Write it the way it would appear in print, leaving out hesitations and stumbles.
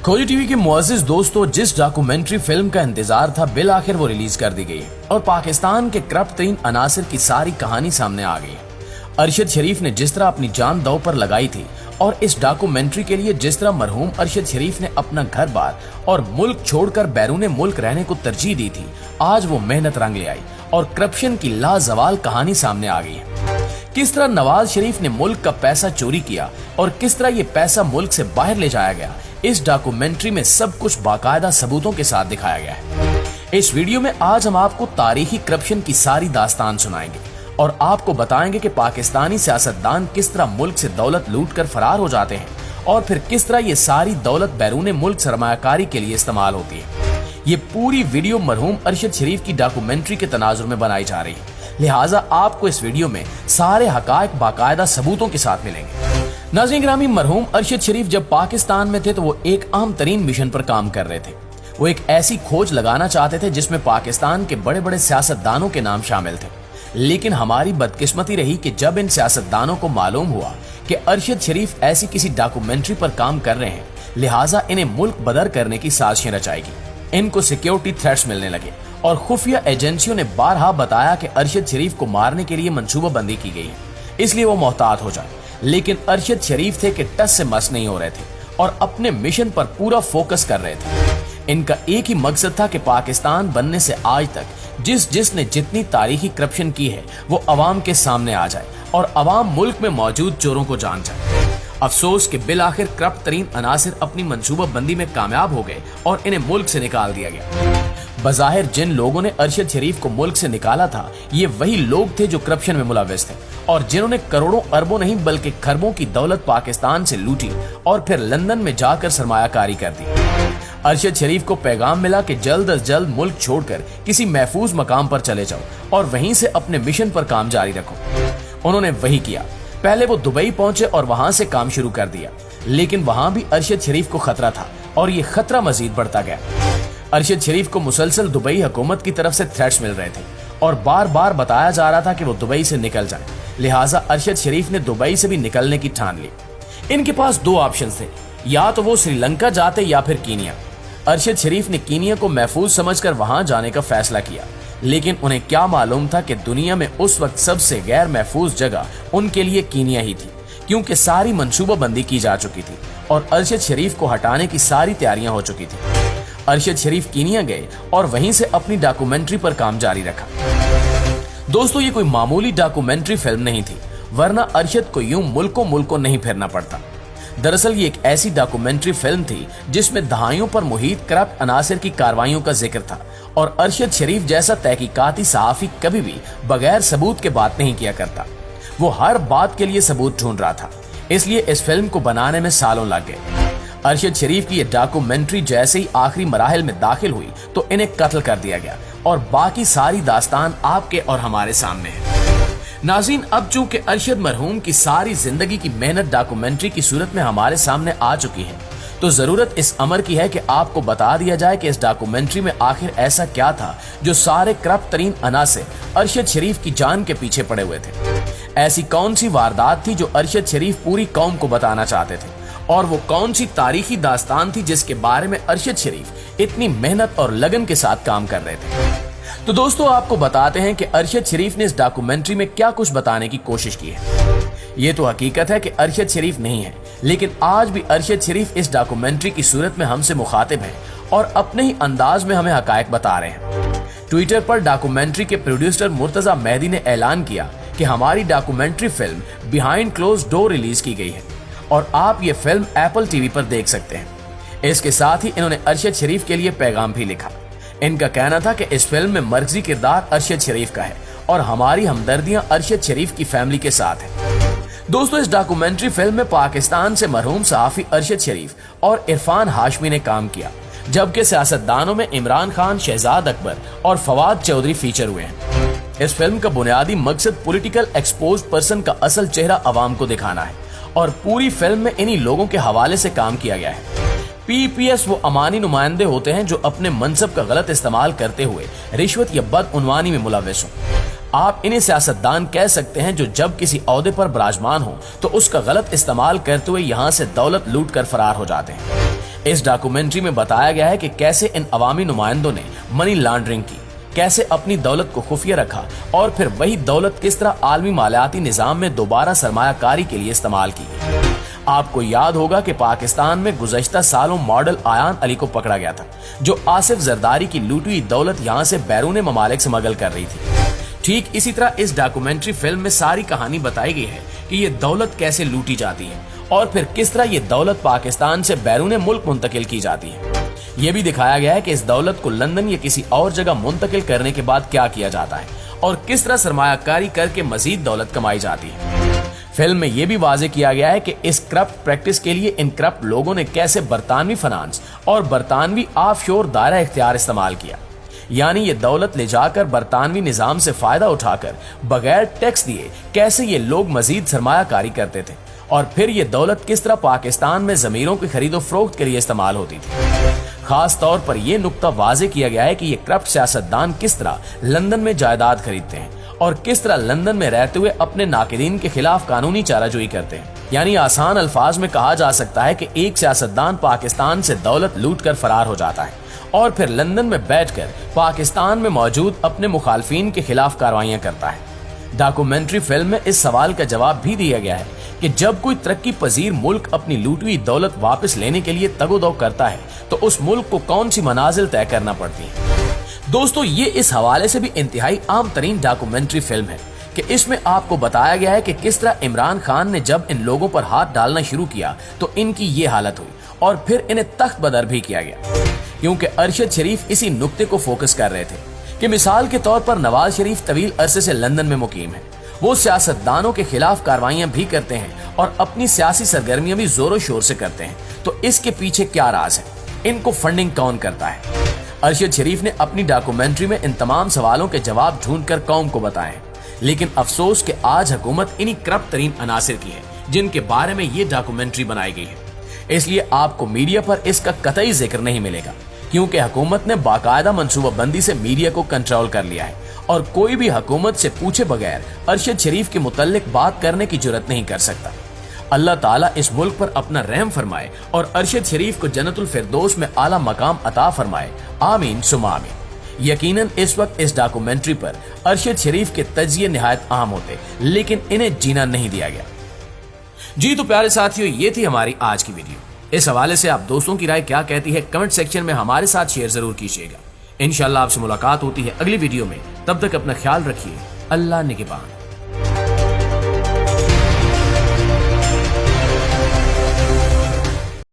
खोजी टीवी के मुअज़्ज़िज़ दोस्तों, जिस डॉक्यूमेंट्री फिल्म का इंतजार था बिल आखिर वो रिलीज कर दी गई और पाकिस्तान के करप्ट तरीन अनासिर की सारी कहानी सामने आ गई। अरशद शरीफ ने जिस तरह अपनी जान दांव पर लगाई थी और इस डॉक्यूमेंट्री के लिए जिस तरह मरहूम अरशद शरीफ ने अपना घर बार और मुल्क छोड़कर बैरून मुल्क रहने को तरजीह दी थी, आज वो मेहनत रंग ले आई और करप्शन की लाजवाल कहानी सामने आ गई है। किस तरह नवाज शरीफ ने मुल्क का पैसा चोरी किया और किस तरह ये पैसा मुल्क से बाहर ले जाया गया, इस डॉक्यूमेंट्री में सब कुछ बाकायदा सबूतों के साथ दिखाया गया है। इस वीडियो में आज हम आपको तारीखी करप्शन की सारी दास्तान सुनाएंगे और आपको बताएंगे कि पाकिस्तानी सियासतदान किस तरह मुल्क से दौलत लूट कर फरार हो जाते हैं और फिर किस तरह ये सारी दौलत बैरून मुल्क सरमायाकारी के लिए इस्तेमाल होती है। ये पूरी वीडियो मरहूम अरशद शरीफ की डॉक्यूमेंट्री के तनाजुर में बनाई जा रही है, लिहाजा आपको इस वीडियो में सारे हकायक बाकायदा सबूतों के साथ मिलेंगे। नाज़रीन गिरामी, मरहूम अरशद शरीफ जब पाकिस्तान में थे तो वो एक अहम तरीन मिशन पर काम कर रहे थे। वो एक ऐसी खोज लगाना चाहते थे जिसमें पाकिस्तान के बड़े बड़े सियासतदानों के नाम शामिल थे, लेकिन हमारी बदकिस्मती रही कि जब इन सियासतदानों को मालूम हुआ कि अरशद शरीफ ऐसी किसी डॉक्यूमेंट्री पर काम कर रहे हैं, लिहाजा इन्हें मुल्क बदर करने की साजिशें रचाएगी। इनको सिक्योरिटी थ्रेट्स मिलने लगे और खुफिया एजेंसियों ने बारहा बताया कि अरशद शरीफ को मारने के लिए मंसूबाबंदी की गई है, इसलिए वो मोहतात हो जाए। लेकिन अरशद शरीफ थे कि टस से मस नहीं हो रहे थे और अपने मिशन पर पूरा फोकस कर रहे थे। इनका एक ही मकसद था कि पाकिस्तान बनने से आज तक जिसने जितनी तारीखी करप्शन की है वो अवाम के सामने आ जाए और अवाम मुल्क में मौजूद चोरों को जान जाए। अफसोस कि बिल आखिर करप्ट तरीन अनासिर अपनी मंसूबाबंदी में कामयाब हो गए और इन्हें मुल्क से निकाल दिया गया। बज़ाहिर जिन लोगों ने अरशद शरीफ को मुल्क से निकाला था, ये वही लोग थे जो करप्शन में मुलव्वस थे और जिन्होंने करोड़ों अरबों नहीं बल्कि खरबों की दौलत पाकिस्तान से लूटी और फिर लंदन में जाकर सरमायाकारी कर दी। अरशद शरीफ को पैगाम मिला कि जल्द अज जल्द मुल्क छोड़कर किसी महफूज मकाम पर चले जाओ और वहीं से अपने मिशन पर काम जारी रखो। उन्होंने वही किया। पहले वो दुबई पहुंचे और वहां से काम शुरू कर दिया, लेकिन वहां भी अरशद शरीफ को खतरा था और ये खतरा मजीद बढ़ता गया। अरशद शरीफ को मुसलसल दुबई हुकूमत की तरफ से थ्रेट्स मिल रहे थे और बार बार बताया जा रहा था कि वो दुबई से निकल जाए, लिहाजा अरशद शरीफ ने दुबई से भी निकलने की ठान ली। इनके पास दो ऑप्शन थे, या तो वो श्रीलंका जाते या फिर कीनिया। अरशद शरीफ ने कीनिया को महफूज समझकर वहां जाने का फैसला किया, लेकिन उन्हें क्या मालूम था कि दुनिया में उस वक्त सबसे गैर महफूज जगह उनके लिए कीनिया ही थी, क्योंकि सारी मंसूबाबंदी की जा चुकी थी और अरशद शरीफ को हटाने की सारी तैयारियां हो चुकी थी। अरशद शरीफ कीनिया गए और वहीं से अपनी डॉक्यूमेंट्री पर काम जारी रखा। दोस्तों, ये कोई मामूली डॉक्यूमेंट्री फिल्म नहीं थी, वरना अरशद को यूं मुल्कों नहीं फिरना पड़ता। दरअसल ये एक ऐसी डॉक्यूमेंट्री फिल्म थी जिसमें दहाइयों पर मुहित करप्ट अनासिर की कार्रवाइयों का जिक्र था और अरशद शरीफ जैसा तहकीकाती सहाफी कभी भी बगैर सबूत के बात नहीं किया करता। वो हर बात के लिए सबूत ढूंढ रहा था, इसलिए इस फिल्म को बनाने में सालों लग गए। अरशद शरीफ की ये डॉक्यूमेंट्री जैसे ही आखिरी मराहिल में दाखिल हुई तो इन्हें कत्ल कर दिया गया और बाकी सारी दास्तान आपके और हमारे सामने है। नाज़रीन, अब चूंकि अरशद मरहूम की सारी जिंदगी की मेहनत डॉक्यूमेंट्री की सूरत में हमारे सामने आ चुकी है, तो जरूरत इस अमर की है कि आपको बता दिया जाए कि इस डॉक्यूमेंट्री में आखिर ऐसा क्या था जो सारे करप्ट तरीन अनासिर अरशद शरीफ की जान के पीछे पड़े हुए थे। ऐसी कौन सी वारदात थी जो अरशद शरीफ पूरी कौम को बताना चाहते थे और वो कौन सी तारीखी दास्तान थी जिसके बारे में अरशद शरीफ इतनी मेहनत और लगन के साथ काम कर रहे थे। तो दोस्तों, आपको बताते हैं कि अरशद शरीफ ने इस डॉक्यूमेंट्री में क्या कुछ बताने की कोशिश की है। ये तो हकीकत है कि अरशद शरीफ नहीं है, लेकिन आज भी अरशद शरीफ इस डॉक्यूमेंट्री की सूरत में हमसे मुखातिब है और अपने ही अंदाज में हमें हकायक बता रहे हैं। ट्विटर पर डॉक्यूमेंट्री के प्रोड्यूसर मुर्तजा मेहदी ने ऐलान किया कि हमारी documentary film behind close door release की गई है और आप ये फिल्म एप्पल टीवी पर देख सकते हैं। इसके साथ ही इन्होंने अरशद शरीफ के लिए पैगाम भी लिखा। इनका कहना था कि इस फिल्म में मर्कजी किरदार अरशद शरीफ का है और हमारी हमदर्दियां अरशद शरीफ की फैमिली के साथ है। दोस्तों, इस डॉक्यूमेंट्री फिल्म में पाकिस्तान से मरहूम सहाफी अरशद शरीफ और इरफान हाशमी ने काम किया, जबकि सियासतदानों में इमरान खान, शहजाद अकबर और फवाद चौधरी फीचर हुए हैं। इस फिल्म का बुनियादी मकसद पॉलिटिकल एक्सपोज पर्सन का असल चेहरा अवाम को दिखाना है और पूरी फिल्म में इन्हीं लोगों के हवाले से काम किया गया है। PPS वो अमानी नुमाइंदे होते हैं जो अपने मनसब का गलत इस्तेमाल करते हुए रिश्वत या बदउनवानी में मुलव्वस हो। आप इन्हें सियासतदान कह सकते हैं जो जब किसी ओहदे पर विराजमान हो तो उसका गलत इस्तेमाल करते हुए यहाँ से दौलत लूट कर फरार हो जाते हैं। इस डॉक्यूमेंट्री में बताया गया है कि कैसे इन अवामी नुमाइंदों ने मनी लॉन्ड्रिंग की, कैसे अपनी दौलत को खुफिया रखा और फिर वही दौलत किस तरह आलमी मालियाती निजाम में दोबारा सरमायाकारी के लिए इस्तेमाल की। आपको याद होगा कि पाकिस्तान में गुज़श्ता सालों मॉडल आयान अली को पकड़ा गया था, जो आसिफ जरदारी की लूटी हुई दौलत यहाँ से बैरून ममालिक स्मगल कर रही थी। ठीक इसी तरह इस डॉक्यूमेंट्री फिल्म में सारी कहानी बताई गई है कि ये दौलत कैसे लूटी जाती है और फिर किस तरह ये दौलत पाकिस्तान से बैरून मुल्क मुंतकिल की जाती है। ये भी दिखाया गया है कि इस दौलत को लंदन या किसी और जगह मुंतकिल करने के बाद क्या किया जाता है और किस तरह सरमायाकारी करके मजीद दौलत कमाई जाती है। फिल्म में यह भी वाजे किया गया है कि इस करप्ट प्रैक्टिस के लिए इन करप्ट लोगों ने कैसे बरतानवी फाइनेंस और बरतानवी ऑफशोर दायरा इख्तियार इस्तेमाल किया, यानी ये दौलत ले जाकर बरतानवी निजाम से फायदा उठाकर बगैर टैक्स दिए कैसे ये लोग मजीद सरमायाकारी करते थे और फिर ये दौलत किस तरह पाकिस्तान में जमीरों की खरीदो फरोख्त के लिए इस्तेमाल होती थी। खास तौर पर यह नुक्ता वाजे किया गया है कि ये करप्ट सियासतदान किस तरह लंदन में जायदाद खरीदते हैं और किस तरह लंदन में रहते हुए अपने नाकिदीन के खिलाफ कानूनी चाराजोई करते हैं। यानी आसान अल्फाज में कहा जा सकता है कि एक सियासतदान पाकिस्तान से दौलत लूट कर फरार हो जाता है और फिर लंदन में बैठकर पाकिस्तान में मौजूद अपने मुखालफिन के खिलाफ कार्रवाइयां करता है। डॉक्यूमेंट्री फिल्म में इस सवाल का जवाब भी दिया गया है कि जब कोई तरक्की पजीर मुल्क अपनी लूटी हुई दौलत वापस लेने के लिए तगोदो करता है तो उस मुल्क को कौन सी मनाजिल तय करना पड़ती है। दोस्तों, ये इस हवाले से भी इंतहाई आम तरीन डॉक्यूमेंट्री फिल्म है कि इसमें आपको बताया गया है कि किस तरह इमरान खान ने जब इन लोगों पर हाथ डालना शुरू किया तो इनकी ये हालत हुई और फिर इन्हें तख्त बदर भी किया गया, क्योंकि अरशद शरीफ इसी नुक्ते को फोकस कर रहे थे कि मिसाल के तौर पर नवाज शरीफ तवील अरसे से लंदन में मुकीम है, वो सियासतदानों के खिलाफ कार्रवाइयां भी करते हैं और अपनी सियासी सरगर्मियां भी जोरों शोर से करते हैं। तो इसके पीछे क्या राज है, इनको फंडिंग कौन करता है? अरशद शरीफ ने अपनी डॉक्यूमेंट्री में इन तमाम सवालों के जवाब ढूंढकर कौम को बताए, लेकिन अफसोस कि आज हुकूमत इन्हीं करप्ट तरीन अनासिर की है जिनके बारे में ये डॉक्यूमेंट्री बनाई गई है। इसलिए आपको मीडिया पर इसका कतई जिक्र नहीं मिलेगा, क्योंकि हुकूमत ने बाकायदा मंसूबाबंदी से मीडिया को कंट्रोल कर लिया है और कोई भी हुकूमत से पूछे बगैर अरशद शरीफ के मुतल्लिक बात करने की जुर्रत नहीं कर सकता। अल्लाह ताला इस मुल्क पर अपना रहम फरमाए और अरशद शरीफ को जन्नतुल फिरदौस में आला मकाम अता फरमाए। आमीन सुमा आमीन। यकीनन इस वक्त इस डॉक्यूमेंट्री पर अरशद शरीफ के तजिए निहायत अहम होते, लेकिन इन्हें जीना नहीं दिया गया। जी तो प्यारे साथियों, ये थी हमारी आज की वीडियो। इस हवाले से आप दोस्तों की राय क्या कहती है कमेंट सेक्शन में हमारे साथ शेयर जरूर कीजिएगा। इंशाल्लाह आपसे मुलाकात होती है अगली वीडियो में। तब तक अपना ख्याल रखिए। अल्लाह निगहबान।